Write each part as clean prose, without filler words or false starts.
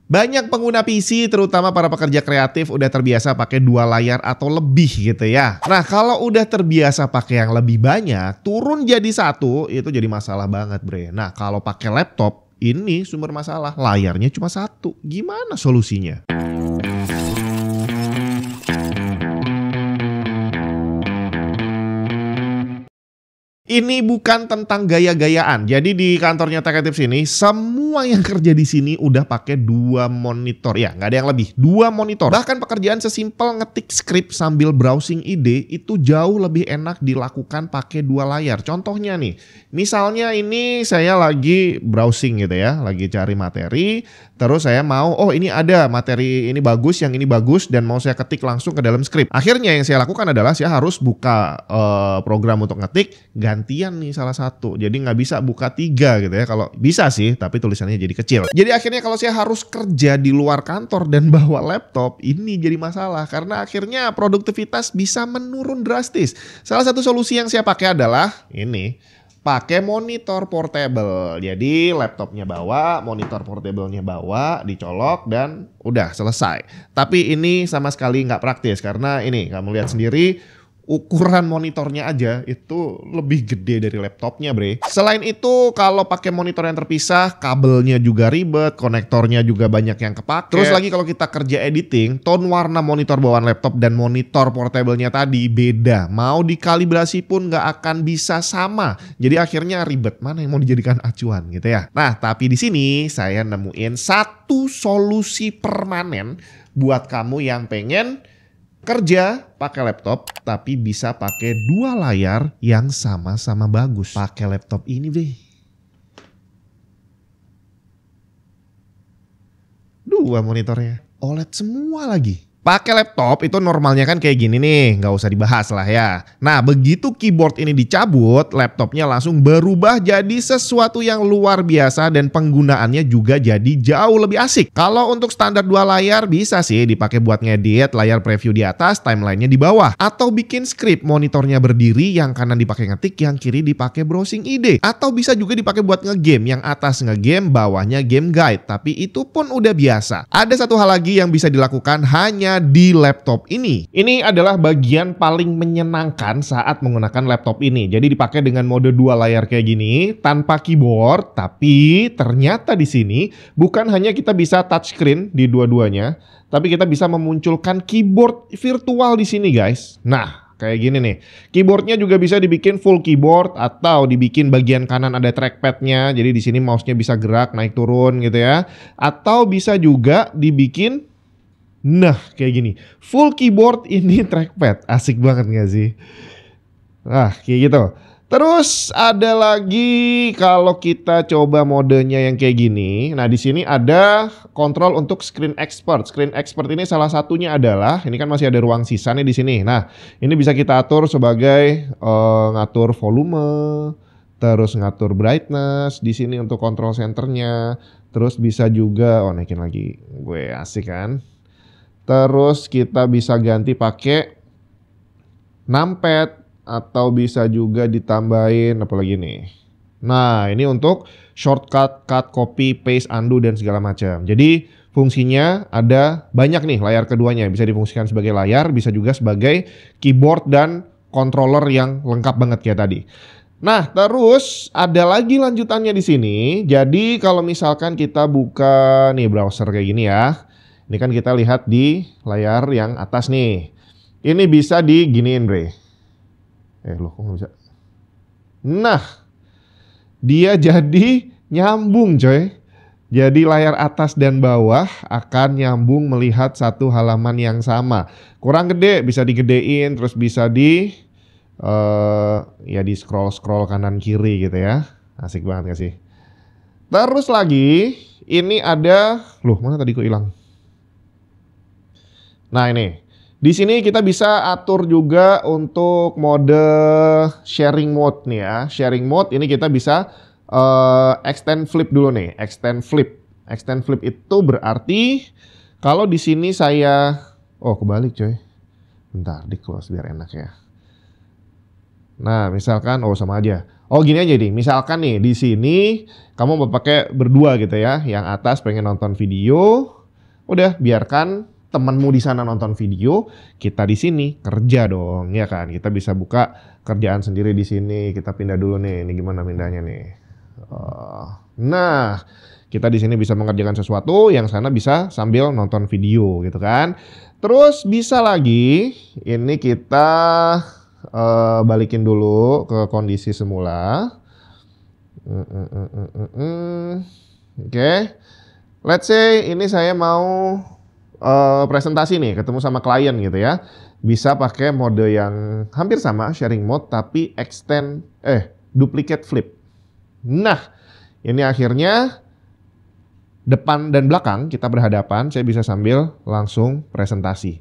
Banyak pengguna PC, terutama para pekerja kreatif, udah terbiasa pakai 2 layar atau lebih gitu ya. Nah, kalau udah terbiasa pakai yang lebih banyak, turun jadi 1, itu jadi masalah banget, bre. Nah, kalau pakai laptop, ini sumber masalah. Layarnya cuma 1. Gimana solusinya? Ini bukan tentang gaya-gayaan. Jadi di kantornya Tech Tips ini, semua yang kerja di sini udah pakai 2 monitor. Ya, nggak ada yang lebih. 2 monitor. Bahkan pekerjaan sesimpel ngetik skrip sambil browsing ide itu jauh lebih enak dilakukan pakai 2 layar. Contohnya nih, misalnya ini saya lagi browsing gitu ya, lagi cari materi. Terus saya mau, oh ini ada materi ini bagus, yang ini bagus, dan mau saya ketik langsung ke dalam skrip. Akhirnya yang saya lakukan adalah saya harus buka program untuk ngetik, gantian nih salah satu. Jadi nggak bisa buka 3 gitu ya. Kalau bisa sih, tapi tulisannya jadi kecil. Jadi akhirnya kalau saya harus kerja di luar kantor dan bawa laptop, ini jadi masalah. Karena akhirnya produktivitas bisa menurun drastis. Salah satu solusi yang saya pakai adalah ini. Pakai monitor portable. Jadi laptopnya bawa, monitor portable-nya bawa, dicolok dan udah selesai. Tapi ini sama sekali nggak praktis karena ini kamu lihat sendiri ukuran monitornya aja itu lebih gede dari laptopnya, bre. Selain itu, kalau pakai monitor yang terpisah, kabelnya juga ribet, konektornya juga banyak yang kepake. Terus lagi kalau kita kerja editing, tone warna monitor bawaan laptop dan monitor portable-nya tadi beda. Mau dikalibrasi pun nggak akan bisa sama. Jadi akhirnya ribet, mana yang mau dijadikan acuan gitu ya. Nah, tapi di sini saya nemuin satu solusi permanen buat kamu yang pengen kerja pakai laptop tapi bisa pakai 2 layar yang sama-sama bagus. Pakai laptop ini deh. 2 monitornya. OLED semua lagi. Pakai laptop itu normalnya kan kayak gini nih, nggak usah dibahas lah ya. Nah, begitu keyboard ini dicabut, laptopnya langsung berubah jadi sesuatu yang luar biasa dan penggunaannya juga jadi jauh lebih asik. Kalau untuk standar 2 layar bisa sih dipakai buat ngedit, layar preview di atas, timelinenya di bawah. Atau bikin skrip, monitornya berdiri, yang kanan dipakai ngetik, yang kiri dipakai browsing ide. Atau bisa juga dipakai buat ngegame, yang atas ngegame, bawahnya game guide. Tapi itu pun udah biasa. Ada satu hal lagi yang bisa dilakukan hanya di laptop ini. Ini adalah bagian paling menyenangkan saat menggunakan laptop ini. Jadi dipakai dengan mode 2 layar kayak gini tanpa keyboard, tapi ternyata di sini bukan hanya kita bisa touchscreen di dua-duanya, tapi kita bisa memunculkan keyboard virtual di sini, guys. Nah, kayak gini nih. Keyboardnya juga bisa dibikin full keyboard atau dibikin bagian kanan ada trackpadnya. Jadi di sini mouse-nya bisa gerak naik turun gitu ya. Atau bisa juga dibikin kayak gini. Full keyboard ini trackpad. Asik banget gak sih? Nah, kayak gitu. Terus ada lagi kalau kita coba modenya yang kayak gini. Nah, di sini ada kontrol untuk screen expert. Screen expert ini salah satunya adalah, ini kan masih ada ruang sisa nih di sini. Nah, ini bisa kita atur sebagai ngatur volume, terus ngatur brightness di sini untuk control centernya. Terus bisa juga naikin lagi. Gue asik kan? Terus kita bisa ganti pakai numpad atau bisa juga ditambahin apalagi nih. Nah, ini untuk shortcut, cut, copy, paste, undo dan segala macam. Jadi fungsinya ada banyak nih layar keduanya. Bisa difungsikan sebagai layar, bisa juga sebagai keyboard dan controller yang lengkap banget kayak tadi. Nah, terus ada lagi lanjutannya di sini. Jadi kalau misalkan kita buka nih browser kayak gini ya. Ini kan kita lihat di layar yang atas nih. Ini bisa diginiin, bre. Loh, kok nggak bisa? Nah, dia jadi nyambung, coy. Jadi layar atas dan bawah akan nyambung melihat satu halaman yang sama. Kurang gede, bisa digedein, terus bisa ya di scroll kanan kiri gitu ya. Asik banget gak sih? Terus lagi, ini ada, loh mana tadi kok hilang? Nah ini, di sini kita bisa atur juga untuk mode sharing mode nih ya. Sharing mode ini kita bisa extend flip dulu nih. Extend flip. Extend flip itu berarti kalau di sini saya, kebalik coy. Bentar, di close biar enak ya. Nah misalkan, sama aja. Gini aja nih. Misalkan nih di sini kamu mau pakai berdua gitu ya. Yang atas pengen nonton video. Udah, biarkan temenmu di sana nonton video, kita di sini kerja dong, ya kan? Kita bisa buka kerjaan sendiri di sini. Kita pindah dulu nih. Ini gimana pindahnya nih? Nah, kita di sini bisa mengerjakan sesuatu, yang sana bisa sambil nonton video gitu kan. Terus bisa lagi, ini kita balikin dulu ke kondisi semula. Oke. Let's say ini saya mau presentasi nih, ketemu sama klien gitu ya. Bisa pakai mode yang hampir sama, sharing mode, tapi duplicate flip. Nah, ini akhirnya depan dan belakang kita berhadapan, saya bisa sambil langsung presentasi.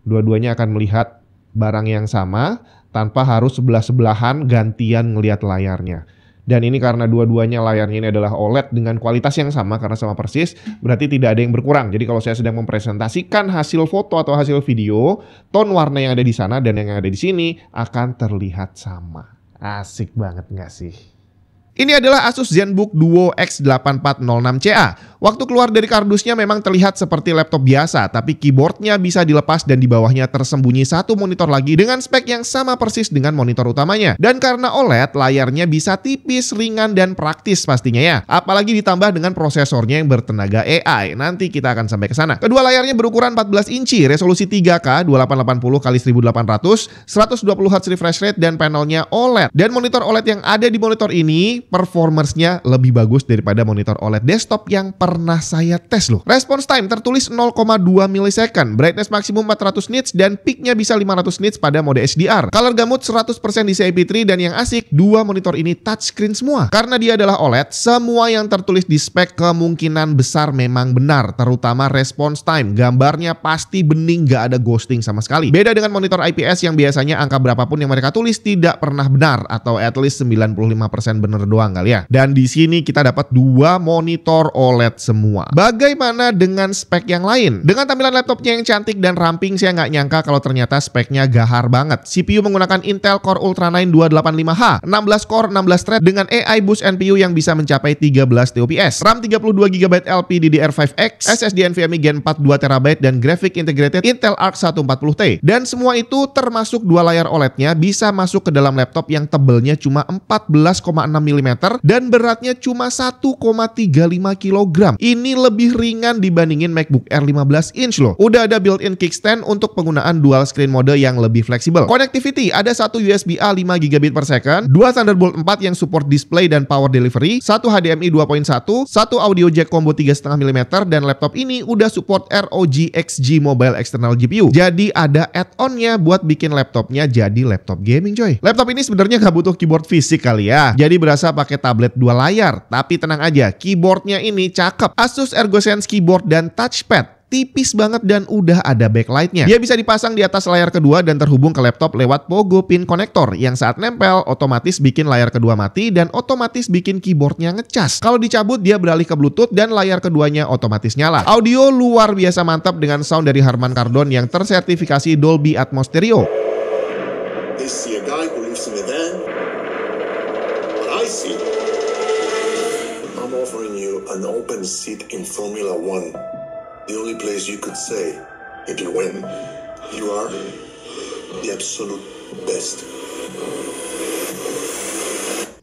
Dua-duanya akan melihat barang yang sama, tanpa harus sebelah-sebelahan gantian ngelihat layarnya. Dan ini karena dua-duanya layarnya ini adalah OLED dengan kualitas yang sama karena sama persis, berarti tidak ada yang berkurang. Jadi kalau saya sedang mempresentasikan hasil foto atau hasil video, tone warna yang ada di sana dan yang ada di sini akan terlihat sama. Asik banget nggak sih? Ini adalah Asus ZenBook Duo X8406CA. Waktu keluar dari kardusnya memang terlihat seperti laptop biasa, tapi keyboardnya bisa dilepas dan di bawahnya tersembunyi satu monitor lagi dengan spek yang sama persis dengan monitor utamanya. Dan karena OLED, layarnya bisa tipis, ringan, dan praktis pastinya ya. Apalagi ditambah dengan prosesornya yang bertenaga AI. Nanti kita akan sampai ke sana. Kedua layarnya berukuran 14 inci, resolusi 3K 2880x1800, 120Hz refresh rate, dan panelnya OLED. Dan monitor OLED yang ada di monitor ini performance-nya lebih bagus daripada monitor OLED desktop yang pernah saya tes loh. Response time tertulis 0,2 millisecond, brightness maksimum 400 nits dan peak-nya bisa 500 nits pada mode HDR. Color gamut 100% DCI P3 dan yang asik, dua monitor ini touchscreen semua. Karena dia adalah OLED, semua yang tertulis di spek kemungkinan besar memang benar, terutama response time. Gambarnya pasti bening, gak ada ghosting sama sekali. Beda dengan monitor IPS yang biasanya angka berapapun yang mereka tulis tidak pernah benar atau at least 95% benar doang kali ya. Dan di sini kita dapat dua monitor OLED semua. Bagaimana dengan spek yang lain? Dengan tampilan laptopnya yang cantik dan ramping, saya nggak nyangka kalau ternyata speknya gahar banget. CPU menggunakan Intel Core Ultra 9 285H, 16 core 16 thread dengan AI Boost NPU yang bisa mencapai 13 TOPS, RAM 32GB LPDDR5X, SSD NVMe Gen 4 2TB dan Graphic Integrated Intel Arc 140T. Dan semua itu termasuk dua layar OLED-nya bisa masuk ke dalam laptop yang tebelnya cuma 14,6 mm dan beratnya cuma 1,35 kg. Ini lebih ringan dibandingin MacBook Air 15 inch loh. Udah ada built-in kickstand untuk penggunaan dual screen mode yang lebih fleksibel. Connectivity ada satu USB-A 5GB per second, dua Thunderbolt 4 yang support display dan power delivery, satu HDMI 2.1, satu audio jack combo 3,5 mm, dan laptop ini udah support ROG XG Mobile External GPU. Jadi ada add-onnya buat bikin laptopnya jadi laptop gaming coy. Laptop ini sebenarnya nggak butuh keyboard fisik kali ya. Jadi berasa pakai tablet dua layar, tapi tenang aja, keyboardnya ini cakep. Asus ErgoSense keyboard dan touchpad tipis banget dan udah ada backlightnya. Dia bisa dipasang di atas layar kedua dan terhubung ke laptop lewat Pogo Pin Connector yang saat nempel otomatis bikin layar kedua mati dan otomatis bikin keyboardnya ngecas. Kalau dicabut dia beralih ke Bluetooth dan layar keduanya otomatis nyala. Audio luar biasa mantap dengan sound dari Harman Kardon yang tersertifikasi Dolby Atmos Stereo. I'm offering you an open seat in Formula One. The only place you could say, if you win, you are the absolute best.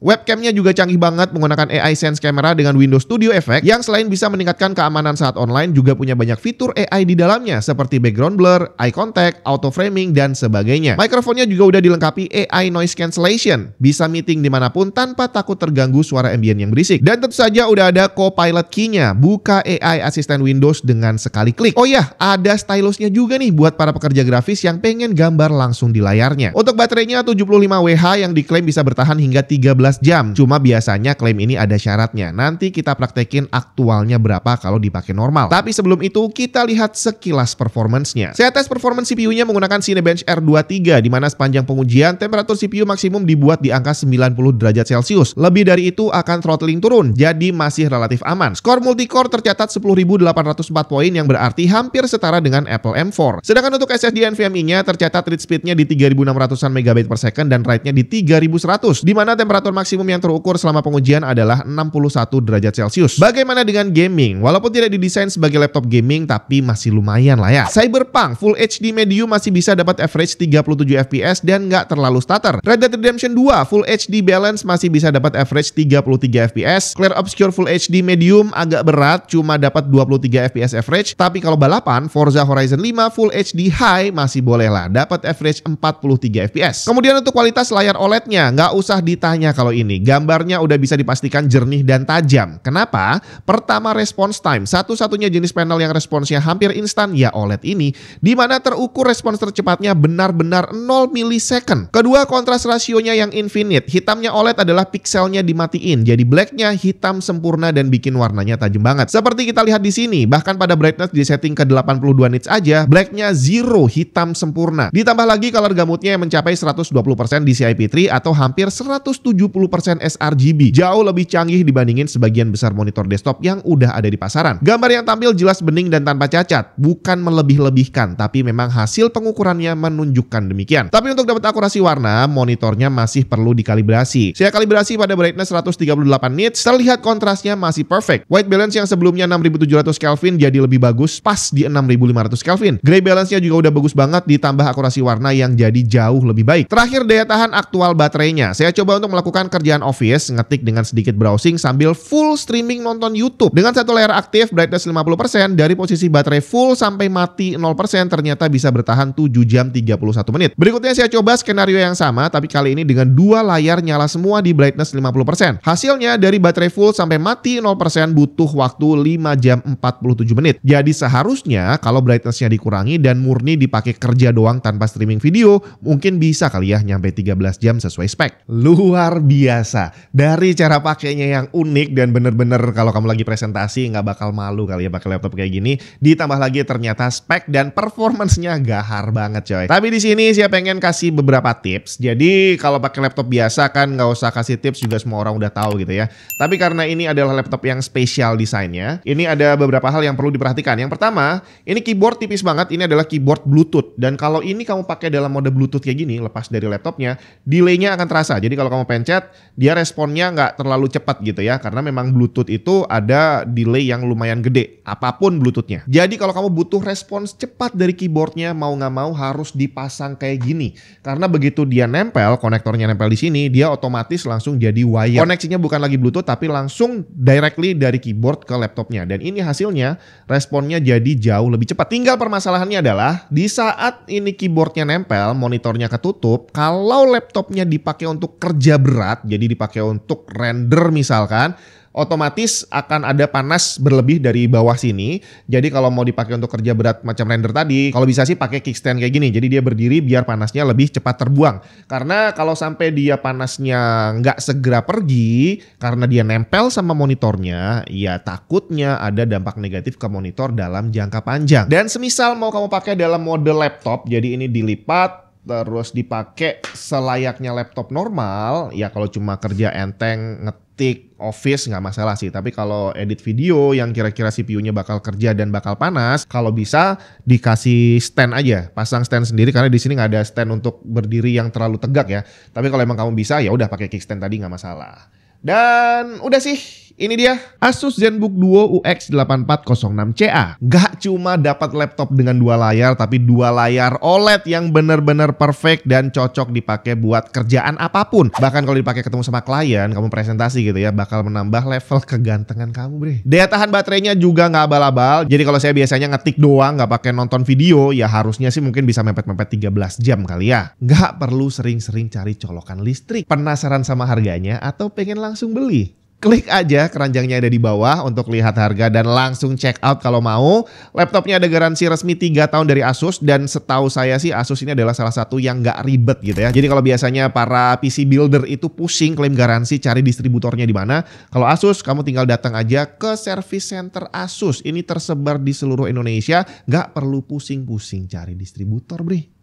Webcamnya juga canggih banget menggunakan AI Sense Camera dengan Windows Studio Effect yang selain bisa meningkatkan keamanan saat online juga punya banyak fitur AI di dalamnya seperti background blur, eye contact, auto framing, dan sebagainya. Mikrofonnya juga udah dilengkapi AI Noise Cancellation, bisa meeting dimanapun tanpa takut terganggu suara ambient yang berisik. Dan tentu saja udah ada Copilot Key-nya, buka AI asisten Windows dengan sekali klik. Oh ya, ada stylusnya juga nih buat para pekerja grafis yang pengen gambar langsung di layarnya. Untuk baterainya 75 Wh yang diklaim bisa bertahan hingga 13 jam. Cuma biasanya klaim ini ada syaratnya. Nanti kita praktekin aktualnya berapa kalau dipakai normal. Tapi sebelum itu kita lihat sekilas performance-nya. Saya tes performance CPU-nya menggunakan Cinebench R23 di mana sepanjang pengujian temperatur CPU maksimum dibuat di angka 90 derajat Celcius. Lebih dari itu akan throttling turun, jadi masih relatif aman. Skor multicore tercatat 10.804 poin yang berarti hampir setara dengan Apple M4. Sedangkan untuk SSD NVMe-nya tercatat read speed-nya di 3.600-an MB per second dan write-nya di 3.100, di mana temperatur maksimum yang terukur selama pengujian adalah 61 derajat Celcius. Bagaimana dengan gaming? Walaupun tidak didesain sebagai laptop gaming, tapi masih lumayan lah ya. Cyberpunk Full HD Medium masih bisa dapat average 37 fps dan nggak terlalu stutter. Red Dead Redemption 2 Full HD Balance masih bisa dapat average 33 fps. Clear Obscure Full HD Medium agak berat, cuma dapat 23 fps average. Tapi kalau balapan, Forza Horizon 5 Full HD High masih boleh lah, dapat average 43 fps. Kemudian untuk kualitas layar OLED-nya, nggak usah ditanya kalau ini. Gambarnya udah bisa dipastikan jernih dan tajam. Kenapa? Pertama, response time. Satu-satunya jenis panel yang responsnya hampir instan ya OLED ini, di mana terukur respons tercepatnya benar-benar 0 millisecond. Kedua, kontras rasionya yang infinite. Hitamnya OLED adalah pixelnya dimatiin, jadi blacknya hitam sempurna dan bikin warnanya tajam banget. Seperti kita lihat di sini, bahkan pada brightness di setting ke 82 nits aja, blacknya zero, hitam sempurna. Ditambah lagi color gamutnya yang mencapai 120% DCI-P3 atau hampir 170% sRGB. Jauh lebih canggih dibandingin sebagian besar monitor desktop yang udah ada di pasaran. Gambar yang tampil jelas bening dan tanpa cacat. Bukan melebih-lebihkan, tapi memang hasil pengukurannya menunjukkan demikian. Tapi untuk dapat akurasi warna, monitornya masih perlu dikalibrasi. Saya kalibrasi pada brightness 138 nits, terlihat kontrasnya masih perfect. White balance yang sebelumnya 6700 Kelvin jadi lebih bagus, pas di 6500 Kelvin. Gray balance-nya juga udah bagus banget, ditambah akurasi warna yang jadi jauh lebih baik. Terakhir, daya tahan aktual baterainya. Saya coba untuk melakukan kerjaan office, ngetik dengan sedikit browsing sambil full streaming nonton YouTube. Dengan satu layar aktif, brightness 50%, dari posisi baterai full sampai mati 0%, ternyata bisa bertahan 7 jam 31 menit. Berikutnya saya coba skenario yang sama, tapi kali ini dengan dua layar nyala semua di brightness 50%. Hasilnya dari baterai full sampai mati 0% butuh waktu 5 jam 47 menit. Jadi seharusnya kalau brightness-nya dikurangi dan murni dipakai kerja doang tanpa streaming video, mungkin bisa kali ya nyampe 13 jam sesuai spek. Luar biasa. Dari cara pakainya yang unik dan bener-bener kalau kamu lagi presentasi nggak bakal malu kali ya pakai laptop kayak gini. Ditambah lagi ternyata spek dan performance-nya gahar banget coy. Tapi di sini saya pengen kasih beberapa tips. Jadi kalau pakai laptop biasa kan nggak usah kasih tips, juga semua orang udah tahu gitu ya. Tapi karena ini adalah laptop yang spesial desainnya, ini ada beberapa hal yang perlu diperhatikan. Yang pertama, ini keyboard tipis banget. Ini adalah keyboard Bluetooth. Dan kalau ini kamu pakai dalam mode Bluetooth kayak gini, lepas dari laptopnya, delay-nya akan terasa. Jadi kalau kamu pencet, dia responnya nggak terlalu cepat gitu ya. Karena memang Bluetooth itu ada delay yang lumayan gede, apapun Bluetooth-nya. Jadi kalau kamu butuh respons cepat dari keyboardnya, mau nggak mau harus dipasang kayak gini. Karena begitu dia nempel, konektornya nempel di sini, dia otomatis langsung jadi wire. Koneksinya bukan lagi Bluetooth, tapi langsung directly dari keyboard ke laptopnya. Dan ini hasilnya, responnya jadi jauh lebih cepat. Tinggal permasalahannya adalah, di saat ini keyboardnya nempel, monitornya ketutup, kalau laptopnya dipakai untuk kerja berat, jadi dipakai untuk render misalkan, otomatis akan ada panas berlebih dari bawah sini. Jadi kalau mau dipakai untuk kerja berat macam render tadi, kalau bisa sih pakai kickstand kayak gini. Jadi dia berdiri biar panasnya lebih cepat terbuang. Karena kalau sampai dia panasnya nggak segera pergi, karena dia nempel sama monitornya, ya takutnya ada dampak negatif ke monitor dalam jangka panjang. Dan semisal mau kamu pakai dalam mode laptop, jadi ini dilipat, terus dipakai selayaknya laptop normal, ya kalau cuma kerja enteng, ngetik, office nggak masalah sih. Tapi kalau edit video yang kira-kira CPU-nya bakal kerja dan bakal panas, kalau bisa dikasih stand aja, pasang stand sendiri karena di sini nggak ada stand untuk berdiri yang terlalu tegak ya. Tapi kalau emang kamu bisa ya udah pakai kickstand tadi nggak masalah. Dan udah sih, ini dia Asus ZenBook Duo UX8406CA. Gak cuma dapat laptop dengan dua layar, tapi dua layar OLED yang bener-bener perfect dan cocok dipakai buat kerjaan apapun. Bahkan kalau dipakai ketemu sama klien, kamu presentasi gitu ya, bakal menambah level kegantengan kamu bre. Daya tahan baterainya juga gak abal-abal. Jadi kalau saya biasanya ngetik doang, gak pakai nonton video, ya harusnya sih mungkin bisa mepet-mepet 13 jam kali ya. Gak perlu sering-sering cari colokan listrik. Penasaran sama harganya atau pengen langsung beli? Klik aja keranjangnya ada di bawah untuk lihat harga dan langsung check out kalau mau. Laptopnya ada garansi resmi 3 tahun dari Asus, dan setahu saya sih Asus ini adalah salah satu yang nggak ribet gitu ya. Jadi kalau biasanya para PC builder itu pusing klaim garansi, cari distributornya di mana, kalau Asus kamu tinggal datang aja ke service center Asus. Ini tersebar di seluruh Indonesia, nggak perlu pusing-pusing cari distributor bre.